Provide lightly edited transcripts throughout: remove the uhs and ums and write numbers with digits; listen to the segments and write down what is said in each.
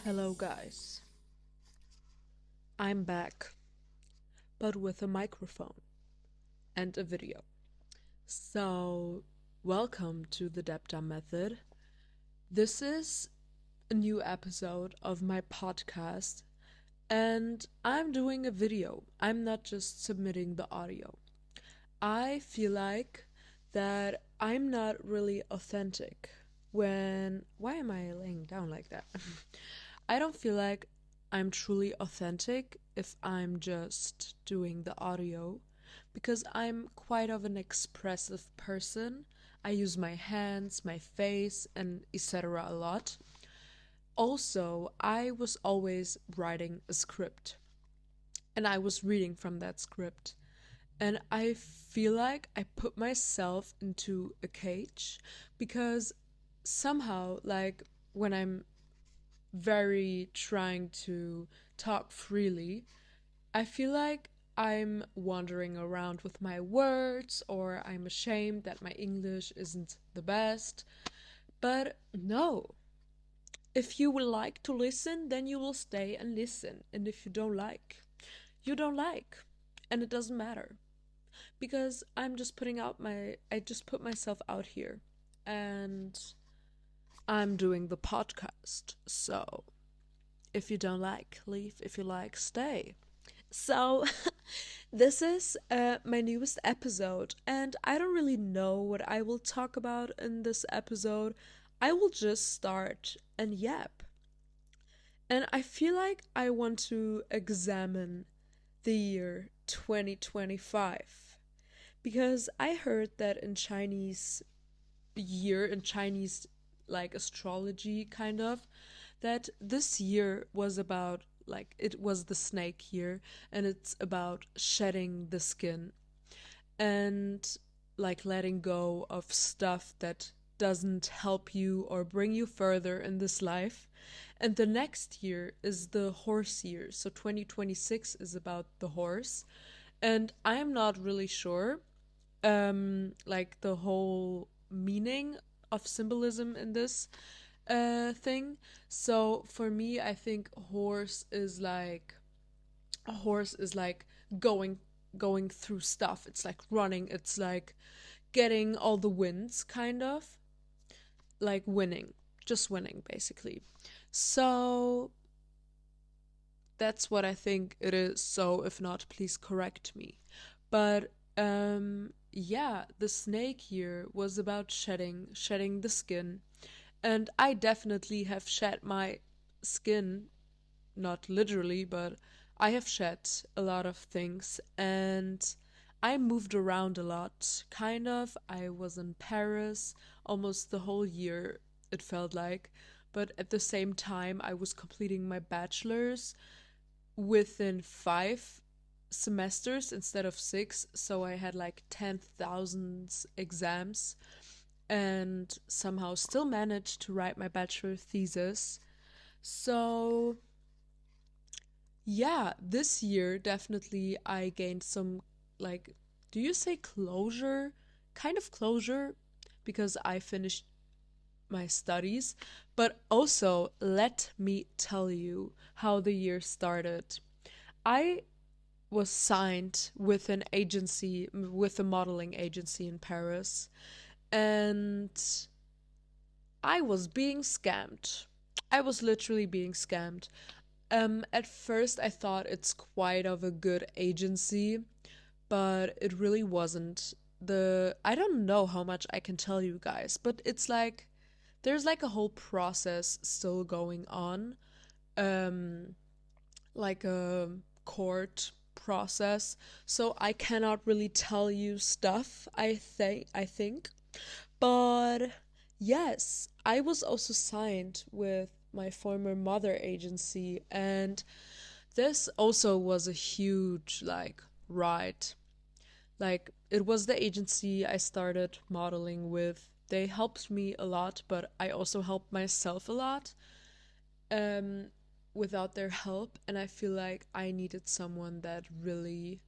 Hello, guys. I'm back, but with a microphone and a video. So, welcome to the Depta Method. This is a new episode of my podcast, and I'm doing a video. I'm not just submitting the audio. I feel like that I'm not really authentic when. Why am I laying down like that? I don't feel like I'm truly authentic if I'm just doing the audio because I'm quite of an expressive person. I use my hands, my face, and etc. a lot. Also, I was always writing a script and I was reading from that script. And I feel like I put myself into a cage because somehow, like, when I'm very trying to talk freely, I feel like I'm wandering around with my words or I'm ashamed that my English isn't the best. But no, if you would like to listen, then you will stay and listen. And if you don't like, you don't like. And it doesn't matter. Because I just put myself out here. And I'm doing the podcast. So if you don't like, leave. If you like, stay. So, this is my newest episode, and I don't really know what I will talk about in this episode. I will just start and yap. And I feel like I want to examine the year 2025 because I heard that in Chinese like astrology kind of, that this year was about like it was the snake year and it's about shedding the skin and like letting go of stuff that doesn't help you or bring you further in this life. And the next year is the horse year. So 2026 is about the horse. And I'm not really sure like the whole meaning of symbolism in this thing. So for me, I think a horse is like going through stuff. It's like running. It's like getting all the wins, kind of like winning, just winning, basically. So that's what I think it is. So if not, please correct me. But yeah, the snake year was about shedding the skin. And I definitely have shed my skin, not literally, but I have shed a lot of things and I moved around a lot, kind of. I was in Paris almost the whole year, it felt like. But at the same time, I was completing my bachelor's within 5 semesters instead of 6. So I had like 10,000 exams and somehow still managed to write my bachelor thesis. So, yeah, this year definitely I gained some, like, do you say closure? Kind of closure because I finished my studies, but also let me tell you how the year started. I was signed with an agency, with a modeling agency in Paris, and I was being scammed. I was literally being scammed. At first, I thought it's quite of a good agency, but it really wasn't. I don't know how much I can tell you guys, but it's like there's like a whole process still going on, um, like a court process. So I cannot really tell you stuff. I think, but yes, I was also signed with my former mother agency, and this also was a huge like ride. Like it was the agency I started modeling with. They helped me a lot, but I also helped myself a lot. Um Without their help, and I feel like I needed someone that really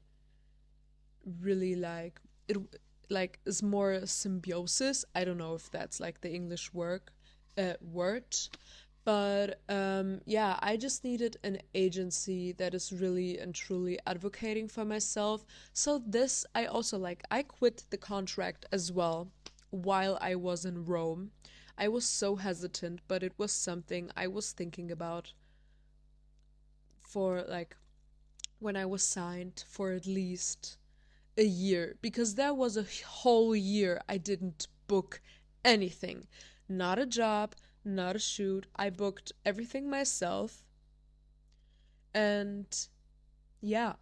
like it, like is more symbiosis. I don't know if that's like the English word, But yeah, I just needed an agency that is really and truly advocating for myself. So this I also like. I quit the contract as well while I was in Rome. I was so hesitant, but it was something I was thinking about for like when I was signed for at least a year, because there was a whole year I didn't book anything. Not a job, not a shoot. I booked everything myself. And yeah,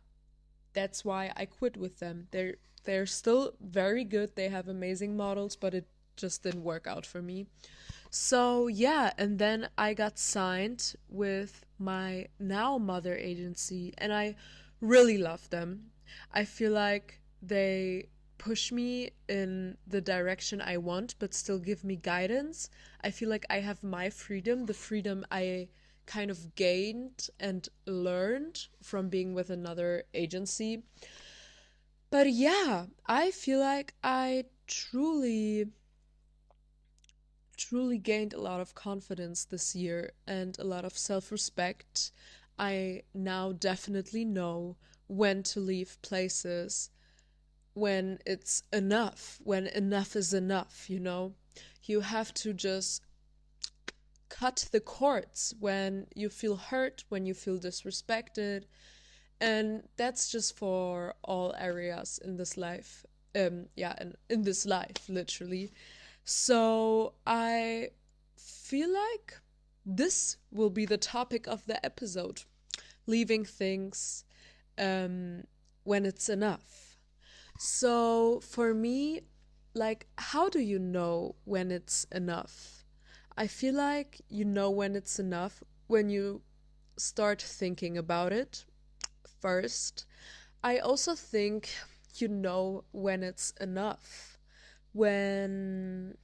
that's why I quit with them. They're still very good. They have amazing models, but it just didn't work out for me. So yeah, and then I got signed with my now mother agency, and I really love them. I feel like they push me in the direction I want, but still give me guidance. I feel like I have my freedom, the freedom I kind of gained and learned from being with another agency. But yeah, I feel like I truly gained a lot of confidence this year and a lot of self respect. I now definitely know when to leave places, when it's enough, when enough is enough, you know? You have to just cut the cords when you feel hurt, when you feel disrespected. And that's just for all areas in this life. Yeah, and in this life, literally. So I feel like this will be the topic of the episode, leaving things um, when it's enough. So for me, like, how do you know when it's enough? I feel like you know when it's enough when you start thinking about it first. I also think you know when it's enough when,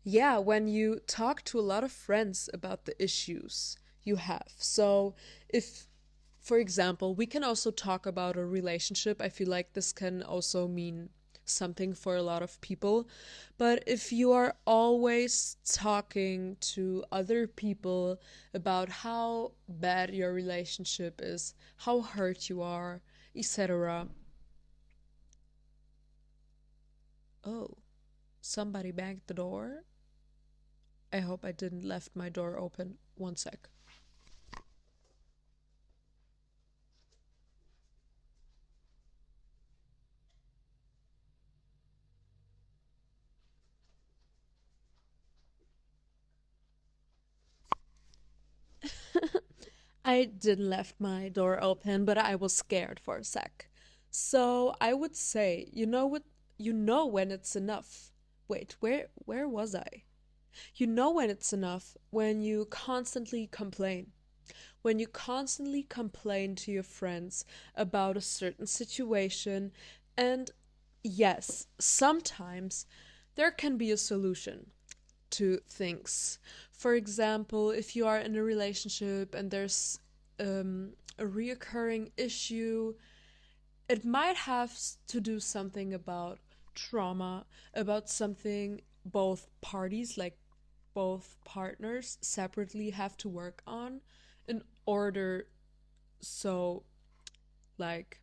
yeah, when you talk to a lot of friends about the issues you have. So, if, for example, we can also talk about a relationship. I feel like this can also mean something for a lot of people. But if you are always talking to other people about how bad your relationship is, how hurt you are, etc. Oh, somebody banged the door. I hope I didn't left my door open. One sec. I didn't left my door open, but I was scared for a sec. So I would say, you know what, you know when it's enough. Wait, where was I? You know when it's enough when you constantly complain. When you constantly complain to your friends about a certain situation, and yes, sometimes there can be a solution to things. For example, if you are in a relationship and there's a reoccurring issue, it might have to do something about trauma, about something both parties, like both partners, separately have to work on in order so, like,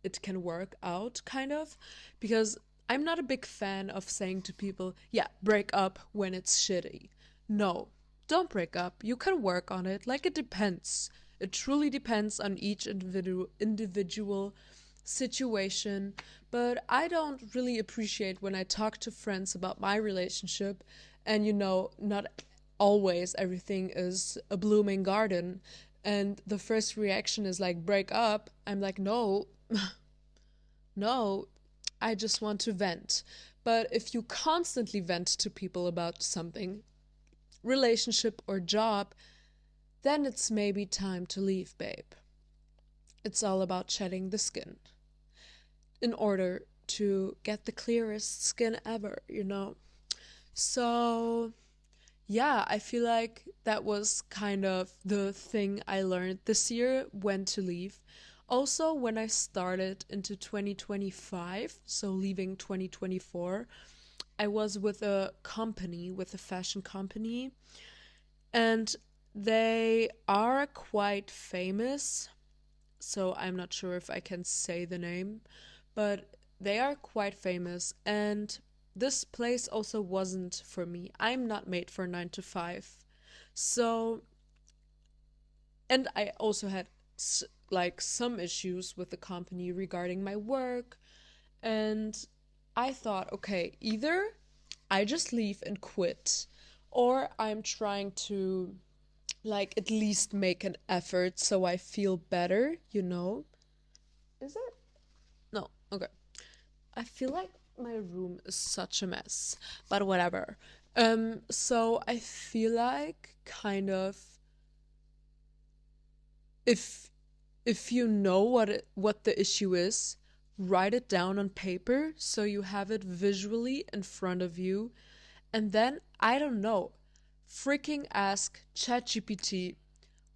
it can work out, kind of. Because I'm not a big fan of saying to people, yeah, break up when it's shitty. No, don't break up. You can work on it. Like, it depends. It truly depends on each individual situation. But I don't really appreciate when I talk to friends about my relationship, and not always everything is a blooming garden, and the first reaction is like break up. I'm like, no, no, I just want to vent. But if you constantly vent to people about something, relationship or job, then it's maybe time to leave, babe. It's all about shedding the skin in order to get the clearest skin ever, you know? So, yeah, I feel like that was kind of the thing I learned this year, when to leave. Also, when I started into 2025, so leaving 2024, I was with a company, with a fashion company, and they are quite famous. So I'm not sure if I can say the name, but they are quite famous. And this place also wasn't for me. I'm not made for 9 to 5. So, and I also had like some issues with the company regarding my work. And I thought, okay, either I just leave and quit, or I'm trying to like at least make an effort so I feel better, you know? Is it? No. Okay. I feel like my room is such a mess, but whatever. So I feel like kind of if you know what the issue is, write it down on paper so you have it visually in front of you, and then I don't know, freaking ask ChatGPT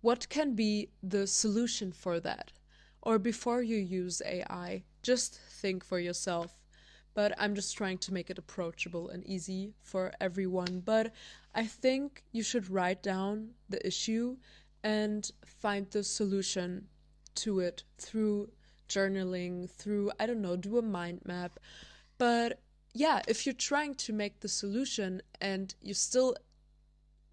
what can be the solution for that? Or before you use AI, just think for yourself. But I'm just trying to make it approachable and easy for everyone. But I think you should write down the issue and find the solution to it through journaling, through, I don't know, do a mind map. But yeah, if you're trying to make the solution and you still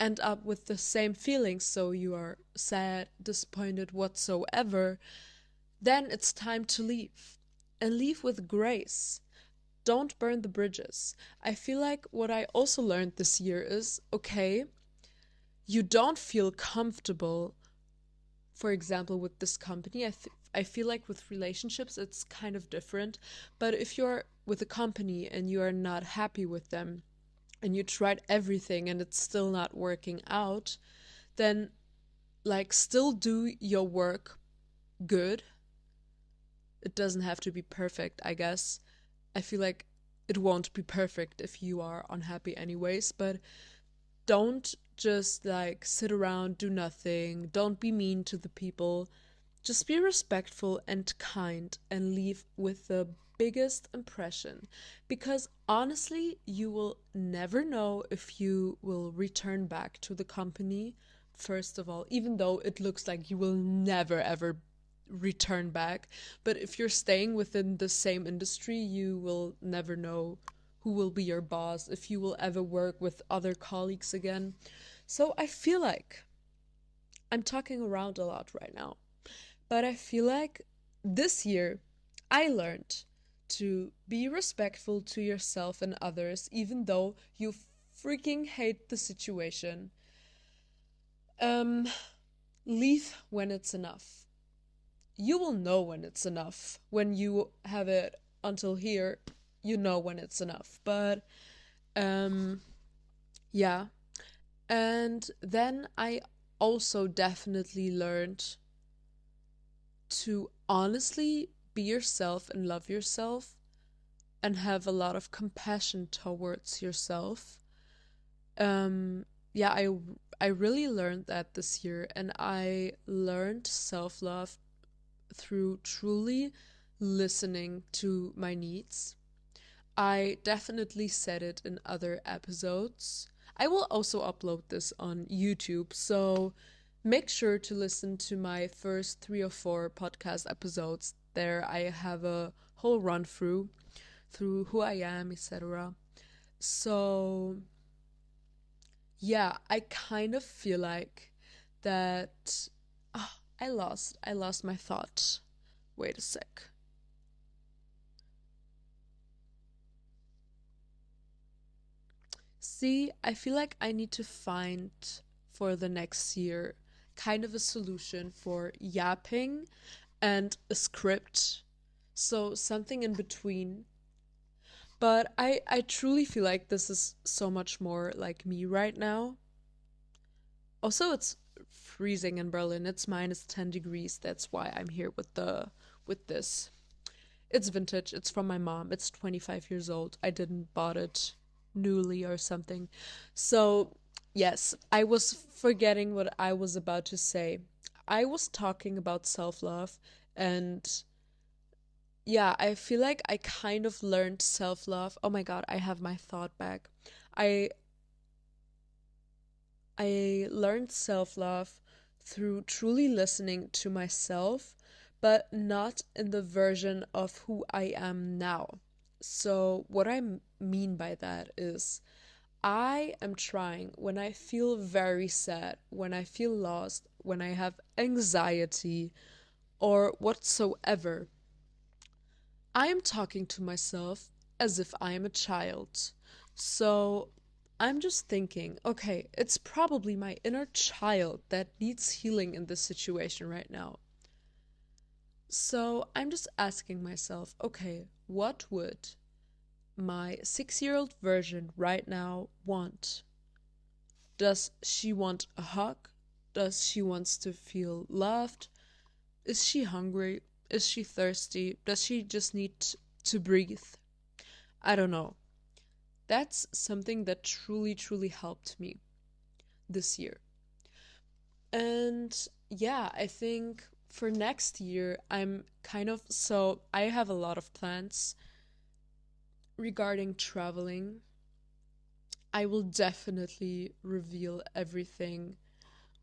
end up with the same feelings, so you are sad, disappointed, whatsoever, then it's time to leave. And leave with grace. Don't burn the bridges. I feel like what I also learned this year is okay, you don't feel comfortable, for example, with this company. I feel like with relationships, it's kind of different. But if you're with a company and you are not happy with them, and you tried everything and it's still not working out, then like still do your work good. It doesn't have to be perfect, I guess. I feel like it won't be perfect if you are unhappy anyways, but don't just like sit around, do nothing, don't be mean to the people. Just be respectful and kind and leave with the biggest impression. Because honestly, you will never know if you will return back to the company, first of all, even though it looks like you will never ever return back. But if you're staying within the same industry, you will never know who will be your boss, if you will ever work with other colleagues again. So I feel like I'm talking around a lot right now. But I feel like this year I learned to be respectful to yourself and others, even though you freaking hate the situation. Um, leave when it's enough. You will know when it's enough. When you have it until here, you know when it's enough. But um, yeah. And then I also definitely learned to honestly be yourself and love yourself and have a lot of compassion towards yourself. Yeah, I really learned that this year, and I learned self-love through truly listening to my needs. I definitely said it in other episodes. I will also upload this on YouTube, so make sure to listen to my first 3 or 4 podcast episodes. There I have a whole run through who I am, etc. So yeah, I kind of feel like that. Oh, I lost my thought. Wait a sec. See, I feel like I need to find for the next year kind of a solution for yapping and a script. So something in between. But I truly feel like this is so much more like me right now. Also, it's freezing in Berlin. It's -10 degrees. That's why I'm here with this. It's vintage. It's from my mom. It's 25 years old. I didn't bought it newly or something. So, yes, I was forgetting what I was about to say. I was talking about self-love, and yeah, I feel like I kind of learned self-love. Oh my God, I have my thought back. I I learned self-love through truly listening to myself, but not in the version of who I am now. So, what mean by that is I am trying when I feel very sad, when I feel lost, when I have anxiety or whatsoever, I am talking to myself as if I am a child. So I'm just thinking, okay, it's probably my inner child that needs healing in this situation right now. So I'm just asking myself, okay, what would my 6 year old version right now want? Does she want a hug? Does she wants to feel loved? Is she hungry? Is she thirsty? Does she just need to breathe? I don't know. That's something that truly, truly helped me this year. And yeah, I think for next year, I have a lot of plans regarding traveling. I will definitely reveal everything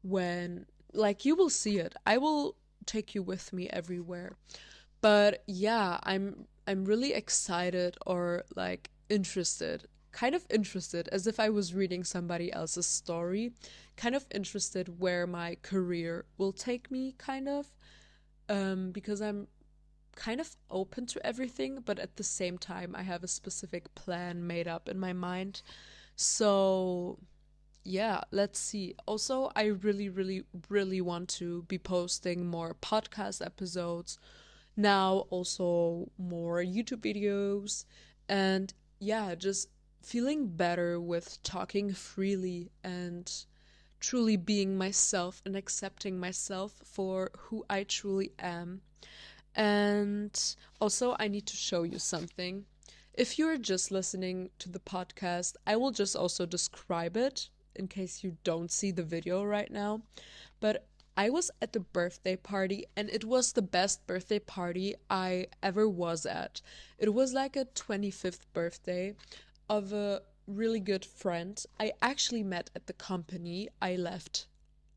when, like, you will see it. I will take you with me everywhere. But yeah, I'm really excited or like interested, kind of interested, as if I was reading somebody else's story, kind of interested where my career will take me, kind of, because I'm kind of open to everything, but at the same time, I have a specific plan made up in my mind. So yeah, let's see. Also, I really, really, really want to be posting more podcast episodes now, also more YouTube videos, and yeah, just feeling better with talking freely and truly being myself and accepting myself for who I truly am. And also, I need to show you something. If you're just listening to the podcast, I will just also describe it in case you don't see the video right now. But I was at the birthday party and it was the best birthday party I ever was at. It was like a 25th birthday of a really good friend I actually met at the company I left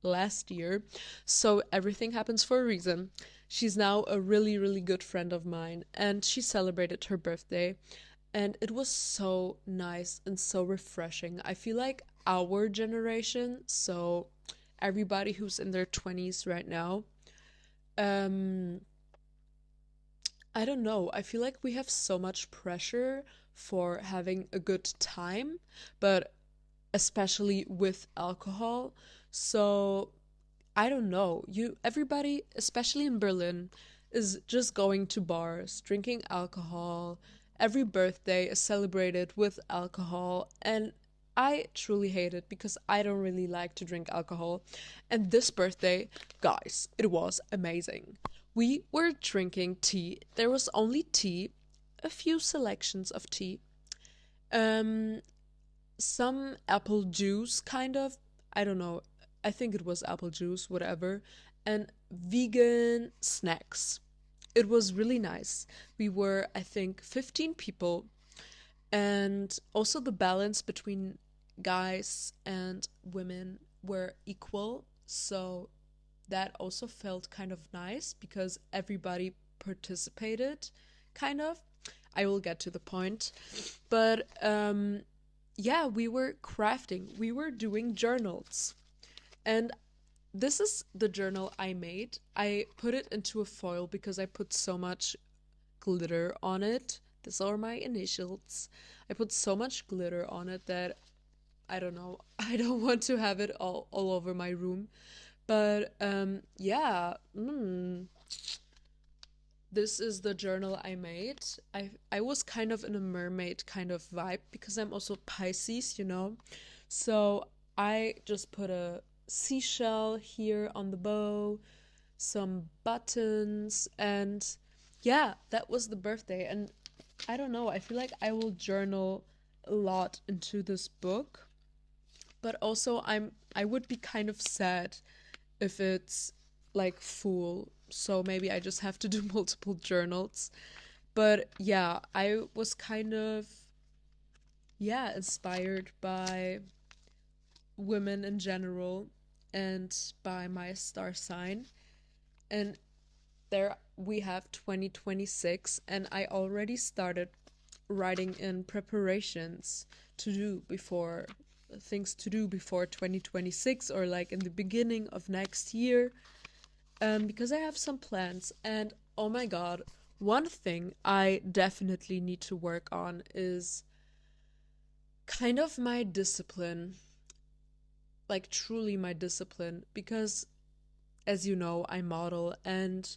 last year. So everything happens for a reason. She's now a really, really good friend of mine and she celebrated her birthday. And it was so nice and so refreshing. I feel like our generation, so everybody who's in their 20s right now, um, I don't know. I feel like we have so much pressure for having a good time, but especially with alcohol. So I don't know. Everybody, especially in Berlin, is just going to bars, drinking alcohol. Every birthday is celebrated with alcohol, and I truly hate it because I don't really like to drink alcohol. And this birthday, guys, it was amazing. We were drinking tea. There was only tea, a few selections of tea. Um some apple juice, kind of. I don't know. I think it was apple juice, whatever. And vegan snacks. It was really nice. We were, I think, 15 people. And also the balance between guys and women were equal. So that also felt kind of nice because everybody participated, kind of. I will get to the point. But yeah, we were crafting, we were doing journals. And this is the journal I made. I put it into a foil because I put so much glitter on it. These are my initials. I put so much glitter on it that I don't know. I don't want to have it all over my room. But yeah, this is the journal I made. I was kind of in a mermaid kind of vibe because I'm also Pisces, you know. So I just put a seashell here on the bow, some buttons, and yeah, that was the birthday. And I don't know, I feel like I will journal a lot into this book, but also I would be kind of sad if it's like full. So maybe I just have to do multiple journals. But yeah, I was kind of, yeah, inspired by women in general and by my star sign. And there we have 2026, and I already started writing in preparations to do before things to do before 2026, or like in the beginning of next year, because I have some plans. And oh my god, one thing I definitely need to work on is kind of my discipline, like truly my discipline, because as you know, I model, and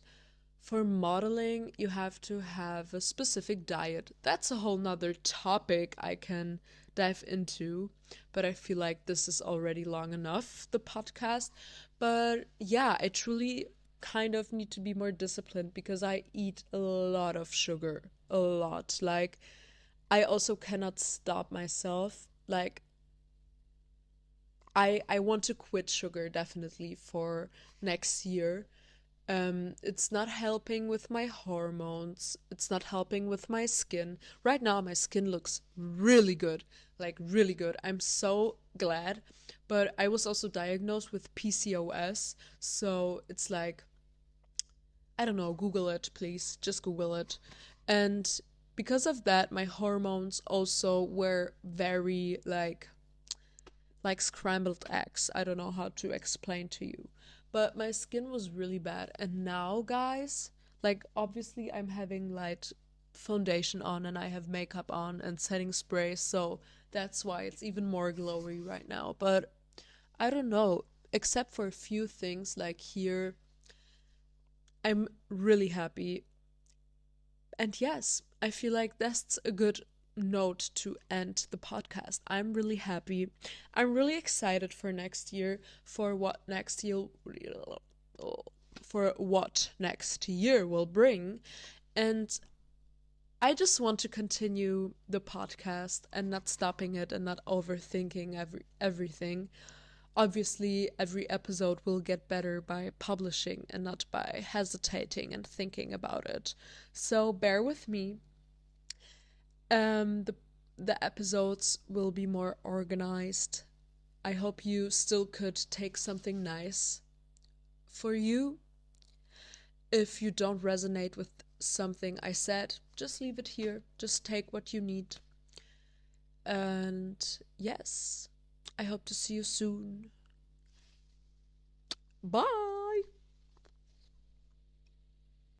for modeling, you have to have a specific diet. That's a whole nother topic I can dive into, but I feel like this is already long enough, the podcast. But yeah, I truly kind of need to be more disciplined because I eat a lot of sugar. A lot. Like, I also cannot stop myself. Like, I want to quit sugar definitely for next year. It's not helping with my hormones. It's not helping with my skin. Right now, my skin looks really good, like really good. I'm so glad. But I was also diagnosed with PCOS, so it's like, I don't know, Google it, please. Just Google it. And because of that, my hormones also were very like scrambled eggs. I don't know how to explain to you. But my skin was really bad. And now, guys, like obviously I'm having light foundation on and I have makeup on and setting spray, so that's why it's even more glowy right now. But I don't know, except for a few things like here, I'm really happy. And yes, I feel like that's a good note to end the podcast. I'm really happy. I'm really excited for next year, for what next year will bring. And I just want to continue the podcast and not stopping it and not overthinking everything. Obviously, every episode will get better by publishing and not by hesitating and thinking about it. So bear with me. The episodes will be more organized. I hope you still could take something nice for you. If you don't resonate with something I said, just leave it here. Just take what you need. And yes, I hope to see you soon. Bye.